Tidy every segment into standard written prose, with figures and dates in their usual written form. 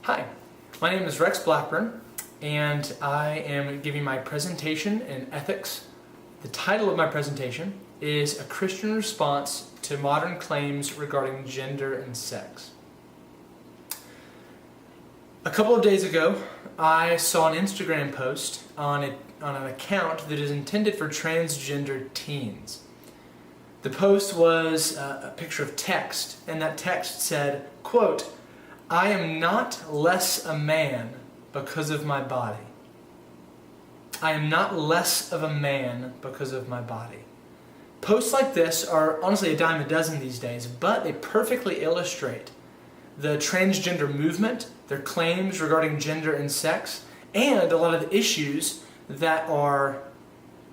Hi, my name is Rex Blackburn, and I am giving my presentation in ethics. The title of my presentation is A Christian Response to Modern Claims Regarding Gender and Sex. A couple of days ago, I saw an Instagram post on an account that is intended for transgender teens. The post was a picture of text, and that text said, quote, "I am not less a man because of my body. I am not less of a man because of my body." Posts like this are honestly a dime a dozen these days, but they perfectly illustrate the transgender movement, their claims regarding gender and sex, and a lot of the issues that are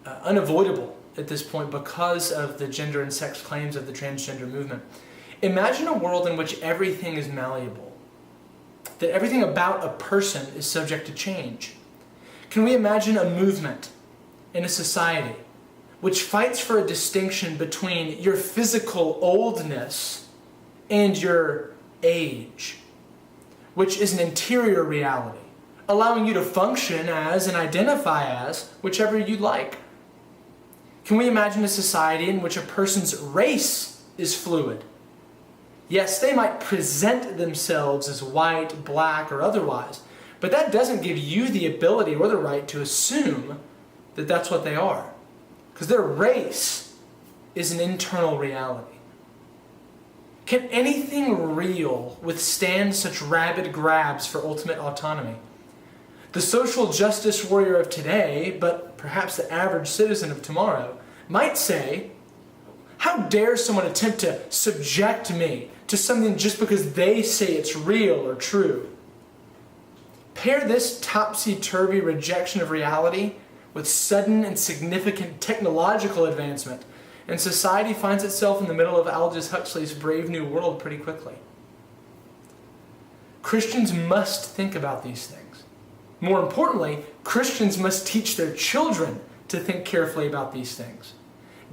unavoidable at this point because of the gender and sex claims of the transgender movement. Imagine a world in which everything is malleable, that everything about a person is subject to change. Can we imagine a movement in a society which fights for a distinction between your physical oldness and your age, which is an interior reality, allowing you to function as and identify as whichever you like? Can we imagine a society in which a person's race is fluid? Yes, they might present themselves as white, black, or otherwise, but that doesn't give you the ability or the right to assume that that's what they are, because their race is an internal reality. Can anything real withstand such rabid grabs for ultimate autonomy? The social justice warrior of today, but perhaps the average citizen of tomorrow, might say, "How dare someone attempt to subject me to something just because they say it's real or true?" Pair this topsy-turvy rejection of reality with sudden and significant technological advancement, and society finds itself in the middle of Aldous Huxley's Brave New World pretty quickly. Christians must think about these things. More importantly, Christians must teach their children to think carefully about these things.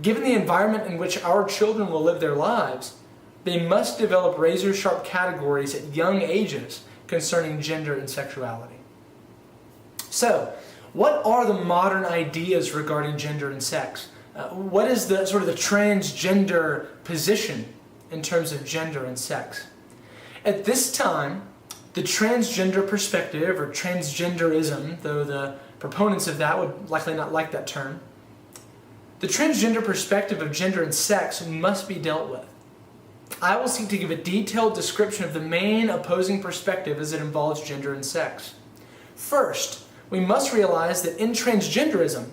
Given the environment in which our children will live their lives, they must develop razor-sharp categories at young ages concerning gender and sexuality. So, what are the modern ideas regarding gender and sex? What is the transgender position in terms of gender and sex? At this time, the transgender perspective, or transgenderism, though the proponents of that would likely not like that term, the transgender perspective of gender and sex must be dealt with. I will seek to give a detailed description of the main opposing perspective as it involves gender and sex. First, we must realize that in transgenderism,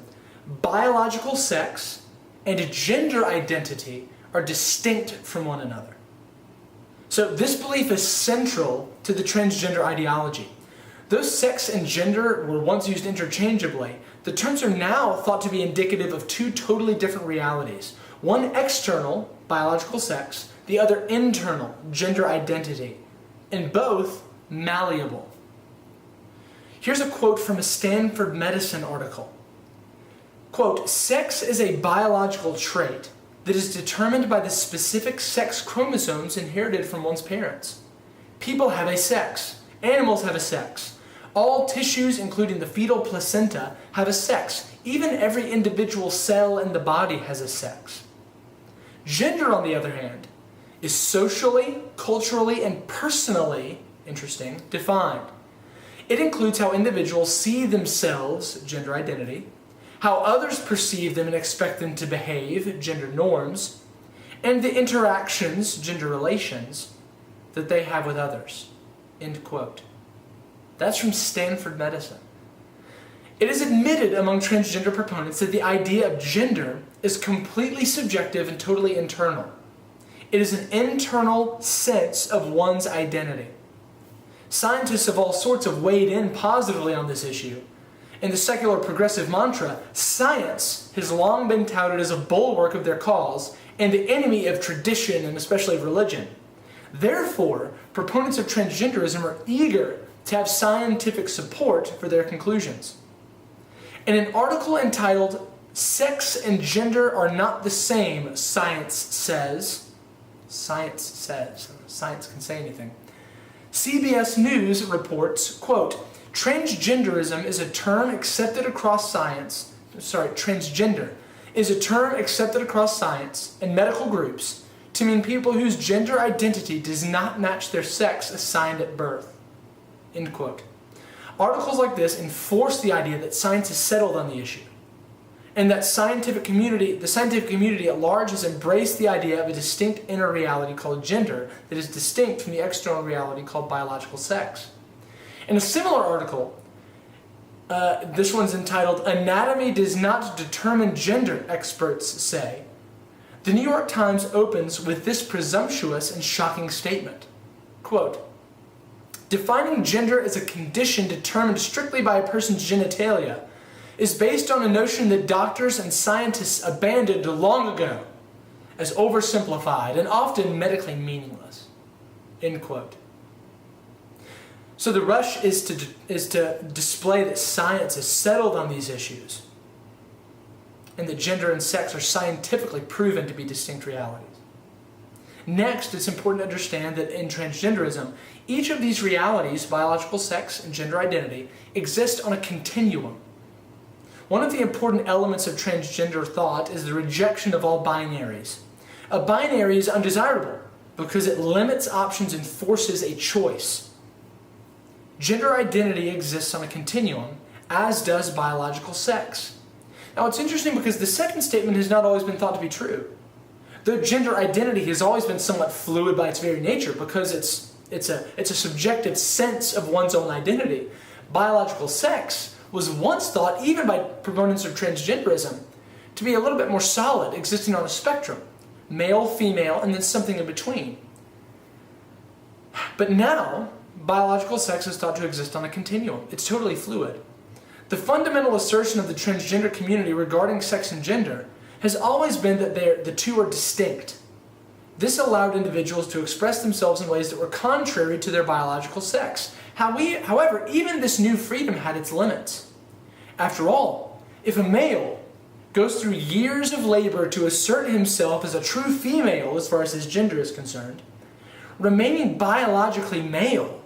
biological sex and gender identity are distinct from one another. So this belief is central to the transgender ideology. Though sex and gender were once used interchangeably, the terms are now thought to be indicative of two totally different realities. One external, biological sex, the other internal, gender identity, and both malleable. Here's a quote from a Stanford Medicine article. Quote, "Sex is a biological trait that is determined by the specific sex chromosomes inherited from one's parents. People have a sex. Animals have a sex. All tissues, including the fetal placenta, have a sex. Even every individual cell in the body has a sex. Gender, on the other hand, is socially, culturally, and personally, interesting, defined. It includes how individuals see themselves, gender identity, how others perceive them and expect them to behave, gender norms, and the interactions, gender relations, that they have with others." End quote. That's from Stanford Medicine. It is admitted among transgender proponents that the idea of gender is completely subjective and totally internal. It is an internal sense of one's identity. Scientists of all sorts have weighed in positively on this issue. In the secular progressive mantra, science has long been touted as a bulwark of their cause and the enemy of tradition and especially of religion. Therefore, proponents of transgenderism are eager to have scientific support for their conclusions. In an article entitled "Sex and Gender Are Not the Same, Science Says," science can say anything, CBS News reports, quote, transgender is a term accepted across science and medical groups to mean people whose gender identity does not match their sex assigned at birth. End quote. Articles like this enforce the idea that science is settled on the issue, and that the scientific community at large has embraced the idea of a distinct inner reality called gender that is distinct from the external reality called biological sex. In a similar article, this one's entitled, "Anatomy Does Not Determine Gender, Experts Say," the New York Times opens with this presumptuous and shocking statement. Quote, defining gender as a condition determined strictly by a person's genitalia is based on a notion that doctors and scientists abandoned long ago as oversimplified and often medically meaningless. End quote. So the rush is to display that science is settled on these issues and that gender and sex are scientifically proven to be distinct realities. Next, it's important to understand that in transgenderism, each of these realities, biological sex and gender identity, exist on a continuum. One of the important elements of transgender thought is the rejection of all binaries. A binary is undesirable because it limits options and forces a choice. Gender identity exists on a continuum, as does biological sex. Now it's interesting because the second statement has not always been thought to be true. Though gender identity has always been somewhat fluid by its very nature because it's a subjective sense of one's own identity, biological sex was once thought, even by proponents of transgenderism, to be a little bit more solid, existing on a spectrum, male, female, and then something in between. But now, biological sex is thought to exist on a continuum. It's totally fluid. The fundamental assertion of the transgender community regarding sex and gender has always been that the two are distinct. This allowed individuals to express themselves in ways that were contrary to their biological sex. However, even this new freedom had its limits. After all, if a male goes through years of labor to assert himself as a true female as far as his gender is concerned, remaining biologically male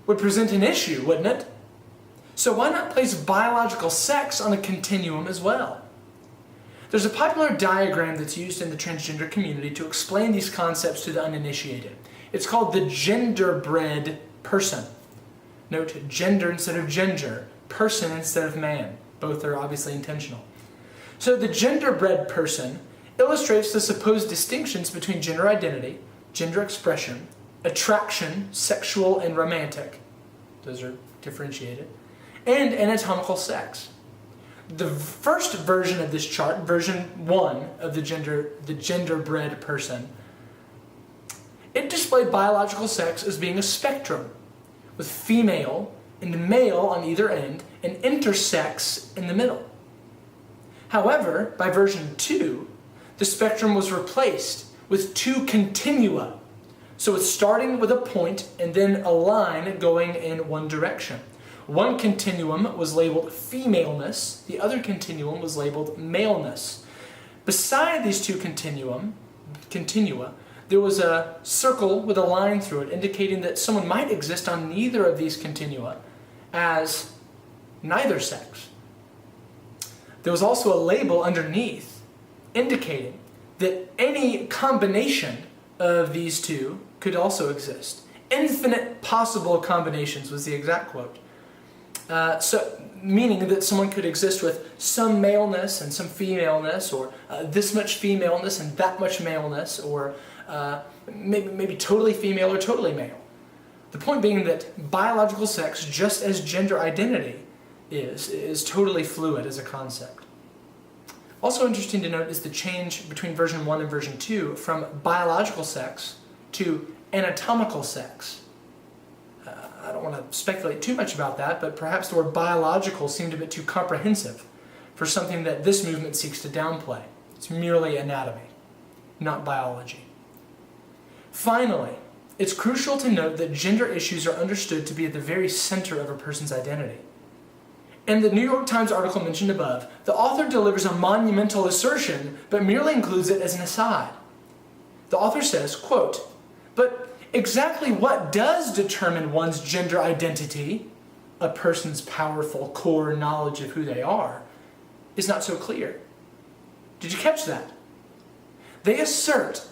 would present an issue, wouldn't it? So why not place biological sex on a continuum as well? There's a popular diagram that's used in the transgender community to explain these concepts to the uninitiated. It's called the genderbread person. Note gender instead of ginger, person instead of man. Both are obviously intentional. So the genderbread person illustrates the supposed distinctions between gender identity, gender expression, attraction, sexual and romantic. Those are differentiated. And anatomical sex. The first version of this chart, version 1 of the genderbread person, it displayed biological sex as being a spectrum, with female and male on either end, and intersex in the middle. However, by version 2, the spectrum was replaced with two continua. So it's starting with a point and then a line going in one direction. One continuum was labeled femaleness, the other continuum was labeled maleness. Beside these two continua, there was a circle with a line through it indicating that someone might exist on neither of these continua as neither sex. There was also a label underneath indicating that any combination of these two could also exist. Infinite possible combinations was the exact quote. So, meaning that someone could exist with some maleness and some femaleness, or this much femaleness and that much maleness, or maybe totally female or totally male. The point being that biological sex, just as gender identity is totally fluid as a concept. Also interesting to note is the change between version 1 and version 2 from biological sex to anatomical sex. I don't want to speculate too much about that, but perhaps the word biological seemed a bit too comprehensive for something that this movement seeks to downplay. It's merely anatomy, not biology. Finally, it's crucial to note that gender issues are understood to be at the very center of a person's identity. In the New York Times article mentioned above, the author delivers a monumental assertion, but merely includes it as an aside. The author says, quote, "But Exactly what does determine one's gender identity, a person's powerful core knowledge of who they are, is not so clear. Did you catch that? They assert,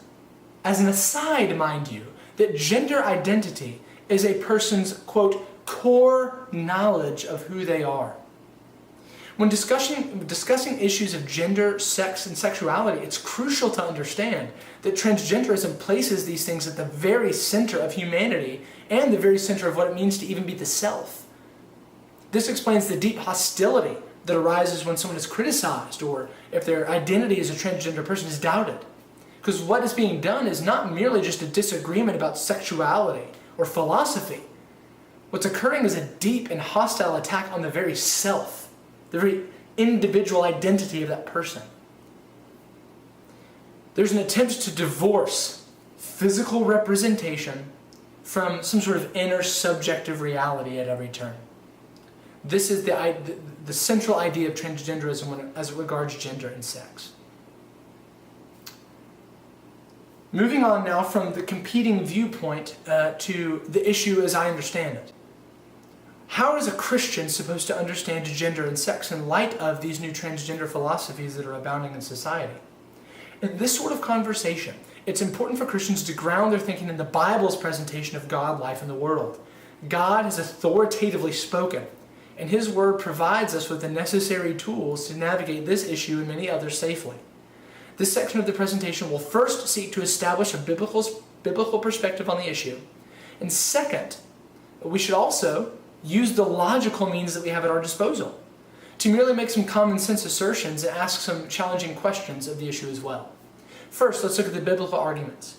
as an aside, mind you, that gender identity is a person's, quote, core knowledge of who they are. When discussing issues of gender, sex, and sexuality, it's crucial to understand that transgenderism places these things at the very center of humanity and the very center of what it means to even be the self. This explains the deep hostility that arises when someone is criticized or if their identity as a transgender person is doubted. Because what is being done is not merely just a disagreement about sexuality or philosophy. What's occurring is a deep and hostile attack on the very self, the very individual identity of that person. There's an attempt to divorce physical representation from some sort of inner subjective reality at every turn. This is the central idea of transgenderism as it regards gender and sex. Moving on now from the competing viewpoint to the issue as I understand it. How is a Christian supposed to understand gender and sex in light of these new transgender philosophies that are abounding in society? In this sort of conversation, it's important for Christians to ground their thinking in the Bible's presentation of God, life, and the world. God has authoritatively spoken, and His Word provides us with the necessary tools to navigate this issue and many others safely. This section of the presentation will first seek to establish a biblical perspective on the issue, and second, we should also use the logical means that we have at our disposal to merely make some common sense assertions and ask some challenging questions of the issue as well. First, let's look at the biblical arguments.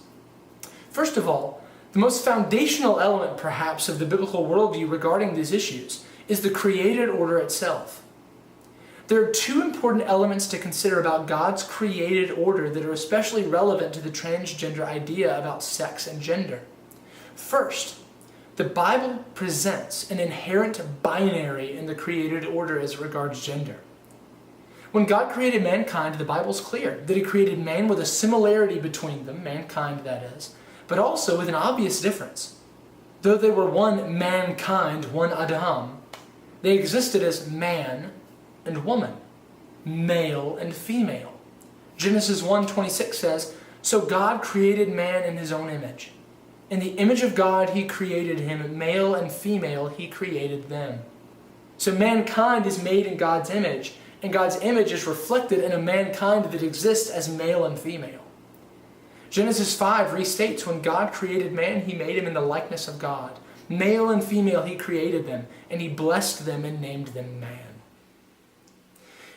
First of all, the most foundational element, perhaps, of the biblical worldview regarding these issues is the created order itself. There are two important elements to consider about God's created order that are especially relevant to the transgender idea about sex and gender. First, the Bible presents an inherent binary in the created order as regards gender. When God created mankind, the Bible's clear that He created man with a similarity between them, mankind that is, but also with an obvious difference. Though they were one mankind, one Adam, they existed as man and woman, male and female. Genesis 1:26 says, "So God created man in His own image. In the image of God He created him, male and female He created them." So mankind is made in God's image, and God's image is reflected in a mankind that exists as male and female. Genesis 5 restates, when God created man, He made him in the likeness of God. Male and female He created them, and He blessed them and named them man.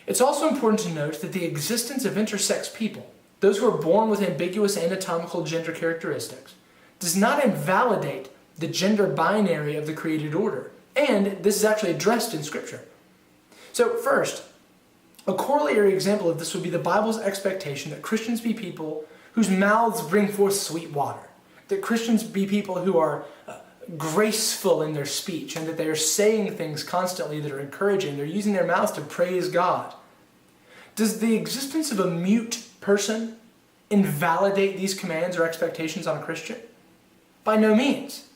It's also important to note that the existence of intersex people, those who are born with ambiguous anatomical gender characteristics, does not invalidate the gender binary of the created order, and this is actually addressed in Scripture. So first, a corollary example of this would be the Bible's expectation that Christians be people whose mouths bring forth sweet water, that Christians be people who are graceful in their speech, and that they are saying things constantly that are encouraging. They're using their mouths to praise God. Does the existence of a mute person invalidate these commands or expectations on a Christian? By no means.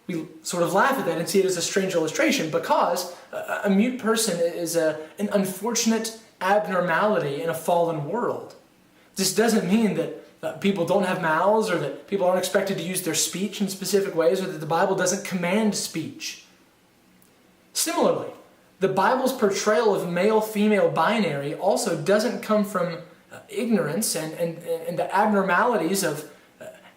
We sort of laugh at that and see it as a strange illustration because a mute person is an unfortunate abnormality in a fallen world. This doesn't mean that people don't have mouths or that people aren't expected to use their speech in specific ways or that the Bible doesn't command speech. Similarly, the Bible's portrayal of male-female binary also doesn't come from ignorance and the abnormalities of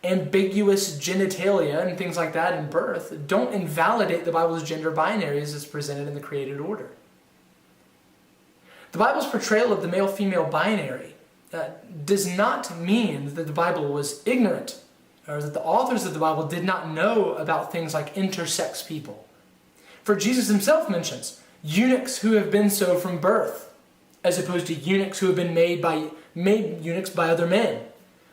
ambiguous genitalia and things like that in birth don't invalidate the Bible's gender binary as it's presented in the created order. The Bible's portrayal of the male-female binary does not mean that the Bible was ignorant or that the authors of the Bible did not know about things like intersex people. For Jesus Himself mentions eunuchs who have been so from birth, as opposed to eunuchs who have been made eunuchs by other men,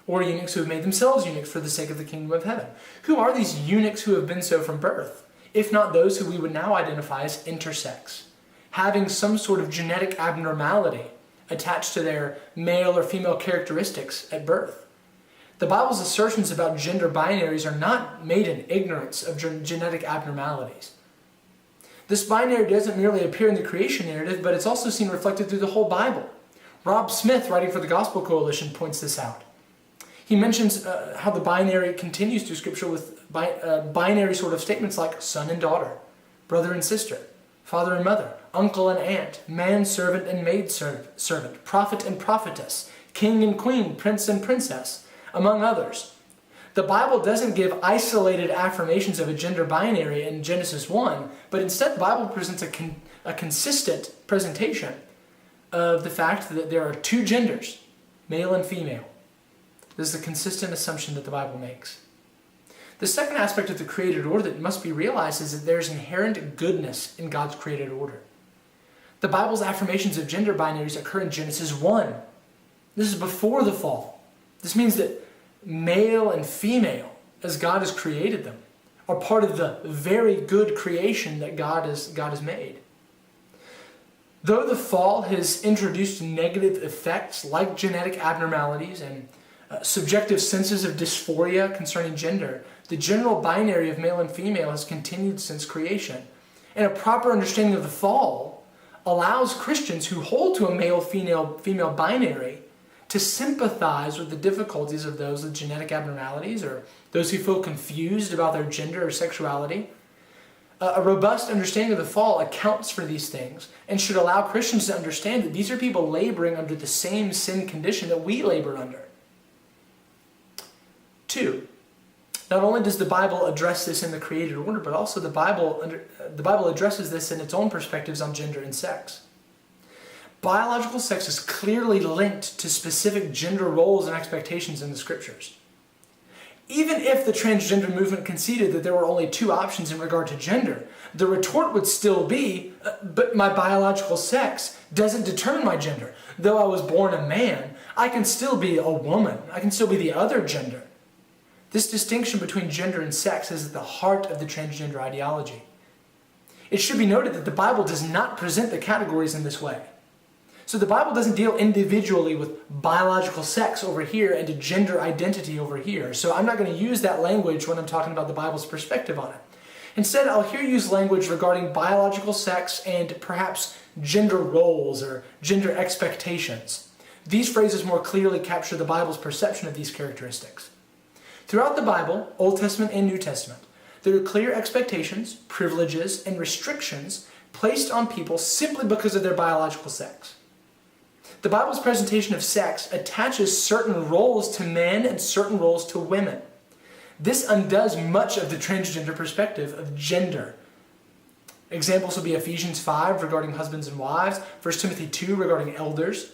or eunuchs who have made themselves eunuchs for the sake of the kingdom of heaven. Who are these eunuchs who have been so from birth, if not those who we would now identify as intersex, having some sort of genetic abnormality attached to their male or female characteristics at birth? The Bible's assertions about gender binaries are not made in ignorance of genetic abnormalities. This binary doesn't merely appear in the creation narrative, but it's also seen reflected through the whole Bible. Rob Smith, writing for the Gospel Coalition, points this out. He mentions how the binary continues through Scripture with binary sort of statements like son and daughter, brother and sister, father and mother, uncle and aunt, manservant and maidservant, prophet and prophetess, king and queen, prince and princess, among others. The Bible doesn't give isolated affirmations of a gender binary in Genesis 1, but instead the Bible presents a consistent presentation of the fact that there are two genders, male and female. This is a consistent assumption that the Bible makes. The second aspect of the created order that must be realized is that there's inherent goodness in God's created order. The Bible's affirmations of gender binaries occur in Genesis 1. This is before the fall. This means that male and female, as God has created them, are part of the very good creation that God has made. Though the fall has introduced negative effects like genetic abnormalities and subjective senses of dysphoria concerning gender, the general binary of male and female has continued since creation. And a proper understanding of the fall allows Christians who hold to a male-female binary to sympathize with the difficulties of those with genetic abnormalities or those who feel confused about their gender or sexuality. A robust understanding of the fall accounts for these things and should allow Christians to understand that these are people laboring under the same sin condition that we labor under. 2. Not only does the Bible address this in the created order, but also the Bible addresses this in its own perspectives on gender and sex. Biological sex is clearly linked to specific gender roles and expectations in the Scriptures. Even if the transgender movement conceded that there were only two options in regard to gender, the retort would still be, but my biological sex doesn't determine my gender. Though I was born a man, I can still be a woman. I can still be the other gender. This distinction between gender and sex is at the heart of the transgender ideology. It should be noted that the Bible does not present the categories in this way. So the Bible doesn't deal individually with biological sex over here and a gender identity over here. So I'm not going to use that language when I'm talking about the Bible's perspective on it. Instead, I'll here use language regarding biological sex and perhaps gender roles or gender expectations. These phrases more clearly capture the Bible's perception of these characteristics. Throughout the Bible, Old Testament and New Testament, there are clear expectations, privileges, and restrictions placed on people simply because of their biological sex. The Bible's presentation of sex attaches certain roles to men and certain roles to women. This undoes much of the transgender perspective of gender. Examples would be Ephesians 5 regarding husbands and wives, 1 Timothy 2 regarding elders.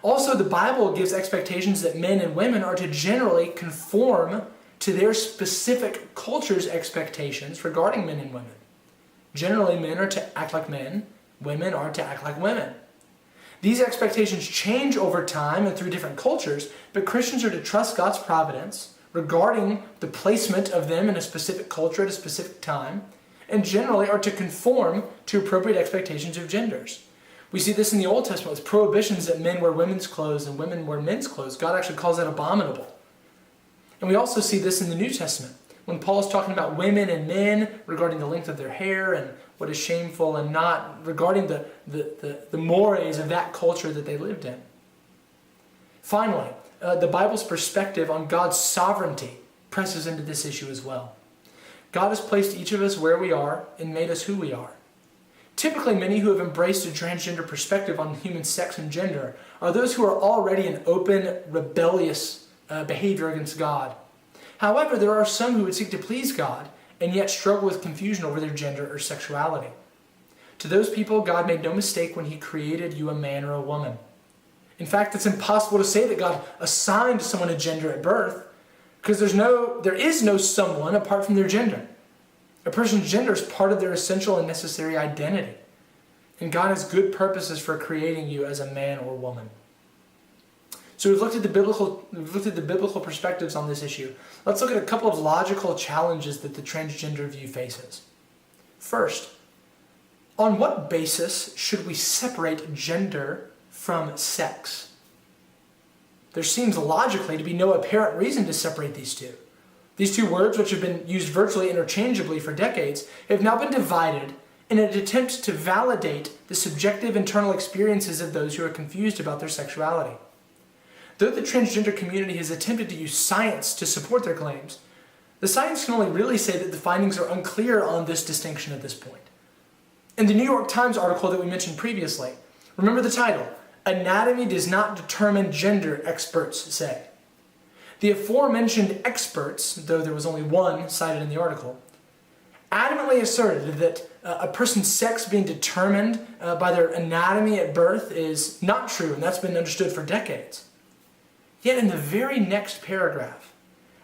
Also, the Bible gives expectations that men and women are to generally conform to their specific culture's expectations regarding men and women. Generally, men are to act like men, women are to act like women. These expectations change over time and through different cultures, but Christians are to trust God's providence regarding the placement of them in a specific culture at a specific time, and generally are to conform to appropriate expectations of genders. We see this in the Old Testament with prohibitions that men wear women's clothes and women wear men's clothes. God actually calls that abominable. And we also see this in the New Testament when Paul is talking about women and men regarding the length of their hair and what is shameful and not, regarding the mores of that culture that they lived in. Finally, the Bible's perspective on God's sovereignty presses into this issue as well. God has placed each of us where we are and made us who we are. Typically, many who have embraced a transgender perspective on human sex and gender are those who are already in open, rebellious behavior against God. However, there are some who would seek to please God and yet struggle with confusion over their gender or sexuality. To those people, God made no mistake when He created you a man or a woman. In fact, it's impossible to say that God assigned someone a gender at birth because there is no someone apart from their gender. A person's gender is part of their essential and necessary identity. And God has good purposes for creating you as a man or woman. So we've looked at the biblical perspectives on this issue. Let's look at a couple of logical challenges that the transgender view faces. First, on what basis should we separate gender from sex? There seems logically to be no apparent reason to separate these two. These two words, which have been used virtually interchangeably for decades, have now been divided in an attempt to validate the subjective internal experiences of those who are confused about their sexuality. Though the transgender community has attempted to use science to support their claims, the science can only really say that the findings are unclear on this distinction at this point. In the New York Times article that we mentioned previously, remember the title, "Anatomy Does Not Determine Gender, Experts Say." The aforementioned experts, though there was only one cited in the article, adamantly asserted that a person's sex being determined by their anatomy at birth is not true, and that's been understood for decades. Yet in the very next paragraph,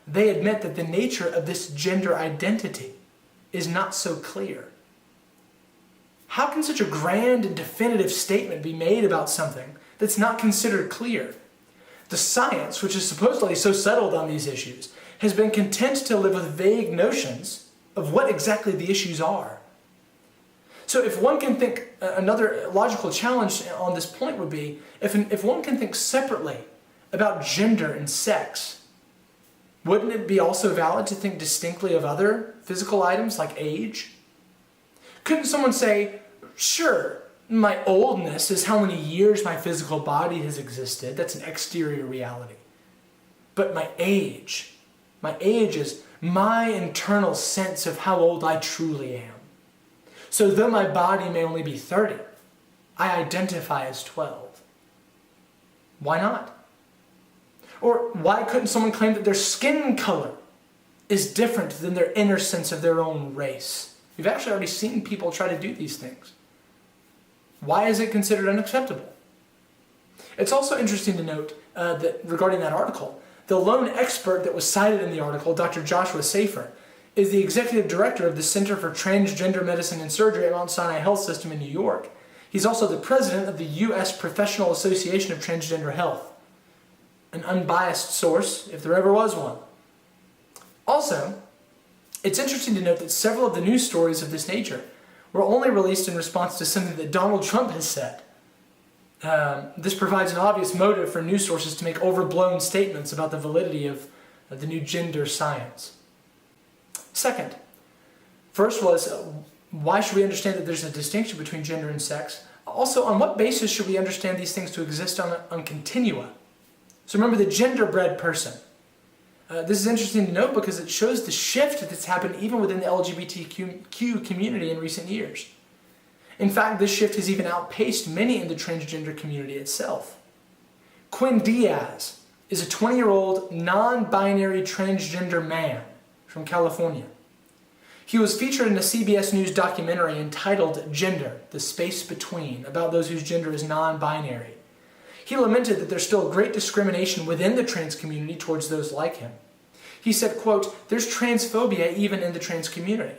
they admit that the nature of this gender identity is not so clear. How can such a grand and definitive statement be made about something that's not considered clear? The science, which is supposedly so settled on these issues, has been content to live with vague notions of what exactly the issues are. So if one can think, another logical challenge on this point would be, if one can think separately about gender and sex, wouldn't it be also valid to think distinctly of other physical items like age? Couldn't someone say, sure, my oldness is how many years my physical body has existed. That's an exterior reality. But my age is my internal sense of how old I truly am. So though my body may only be 30, I identify as 12. Why not? Or why couldn't someone claim that their skin color is different than their inner sense of their own race? We've actually already seen people try to do these things. Why is it considered unacceptable? It's also interesting to note that regarding that article, the lone expert that was cited in the article, Dr. Joshua Safer, is the executive director of the Center for Transgender Medicine and Surgery at Mount Sinai Health System in New York. He's also the president of the U.S. Professional Association of Transgender Health. An unbiased source, if there ever was one. Also, it's interesting to note that several of the news stories of this nature were only released in response to something that Donald Trump has said. This provides an obvious motive for news sources to make overblown statements about the validity of the new gender science. Second, first was, why should we understand that there's a distinction between gender and sex? Also, on what basis should we understand these things to exist on continua? So remember the gender-bred person. This is interesting to note because it shows the shift that's happened even within the LGBTQ community in recent years. In fact, this shift has even outpaced many in the transgender community itself. Quinn Diaz is a 20-year-old non-binary transgender man from California. He was featured in a CBS News documentary entitled Gender, the Space Between, about those whose gender is non-binary. He lamented that there's still great discrimination within the trans community towards those like him. He said, quote, "There's transphobia even in the trans community.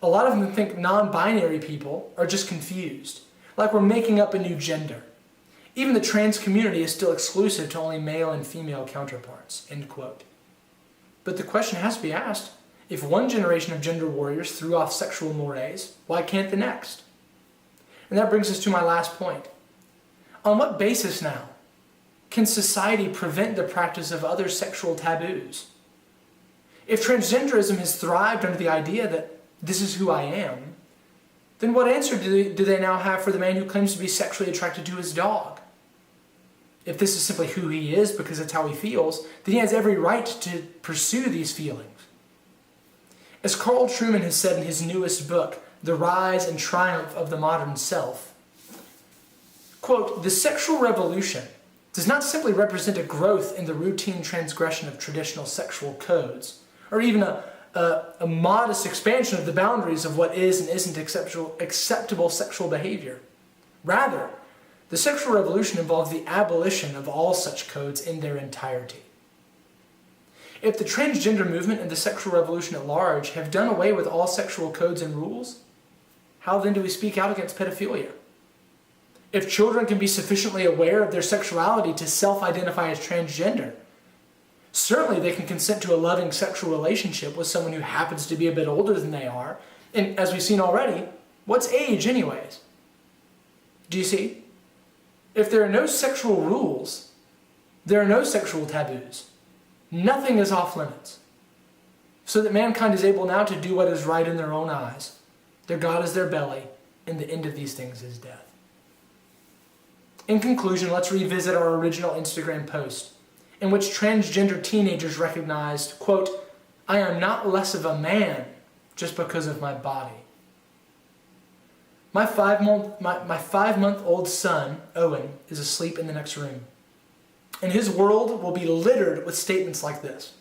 A lot of them think non-binary people are just confused, like we're making up a new gender. Even the trans community is still exclusive to only male and female counterparts," end quote. But the question has to be asked, if one generation of gender warriors threw off sexual mores, why can't the next? And that brings us to my last point. On what basis now can society prevent the practice of other sexual taboos? If transgenderism has thrived under the idea that this is who I am, then what answer do they now have for the man who claims to be sexually attracted to his dog? If this is simply who he is because it's how he feels, then he has every right to pursue these feelings. As Carl Trueman has said in his newest book, The Rise and Triumph of the Modern Self, quote, "The sexual revolution does not simply represent a growth in the routine transgression of traditional sexual codes, or even a modest expansion of the boundaries of what is and isn't acceptable sexual behavior. Rather, the sexual revolution involves the abolition of all such codes in their entirety." If the transgender movement and the sexual revolution at large have done away with all sexual codes and rules, how then do we speak out against pedophilia? If children can be sufficiently aware of their sexuality to self-identify as transgender, certainly they can consent to a loving sexual relationship with someone who happens to be a bit older than they are. And as we've seen already, what's age anyways? Do you see? If there are no sexual rules, There are no sexual taboos. Nothing is off limits. So that mankind is able now to do what is right in their own eyes. Their God is their belly, and the end of these things is death. In conclusion, let's revisit our original Instagram post, in which transgender teenagers recognized, quote, "I am not less of a man just because of my body." My 5-month-old son, Owen, is asleep in the next room. And his world will be littered with statements like this.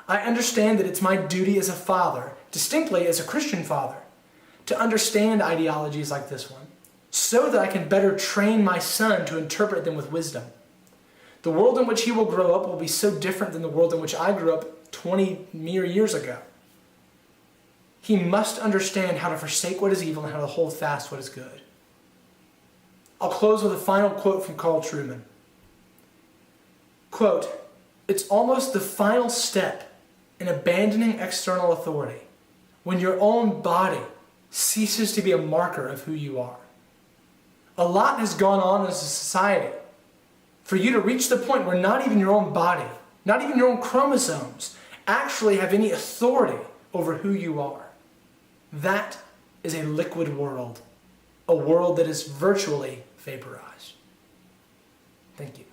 I understand that it's my duty as a father, distinctly as a Christian father, to understand ideologies like this one, so that I can better train my son to interpret them with wisdom. The world in which he will grow up will be so different than the world in which I grew up 20 mere years ago. He must understand how to forsake what is evil and how to hold fast what is good. I'll close with a final quote from Carl Trueman. Quote, "It's almost the final step in abandoning external authority when your own body ceases to be a marker of who you are. A lot has gone on as a society for you to reach the point where not even your own body, not even your own chromosomes, actually have any authority over who you are. That is a liquid world, a world that is virtually vaporized." Thank you.